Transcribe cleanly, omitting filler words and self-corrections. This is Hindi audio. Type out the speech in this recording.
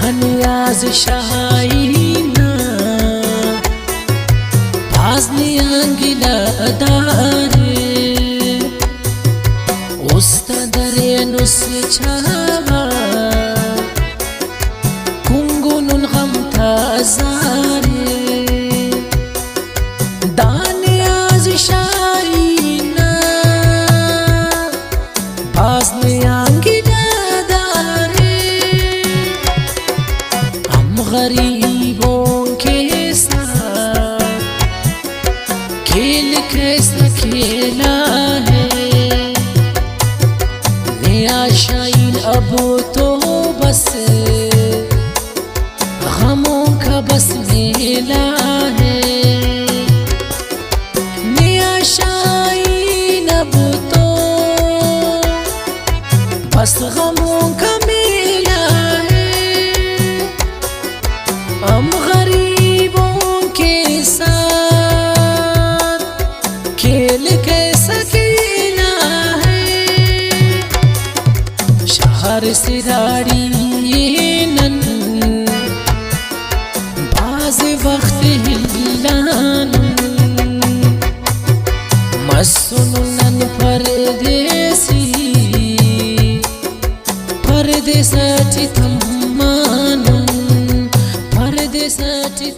दानियाज शाहीना बाजनी अंगिला दारे उस्ता दरे नुस छावा कुंगुनुन गम ताजारे दानियाज शाहीना बाजनी अंगिला दारे हम गरीबों के साथ खेल कैसा खेला है नया शाइन अब तो बस गमों का बस मेला है नया शाइन अब तो बस गमों का मेला है हम गरीबों के साथ खेल कैसा खेला है शहर से राड़ी नन बाज वक्त हिलान मसुनन परदेसाची थम्मानन परदेसाची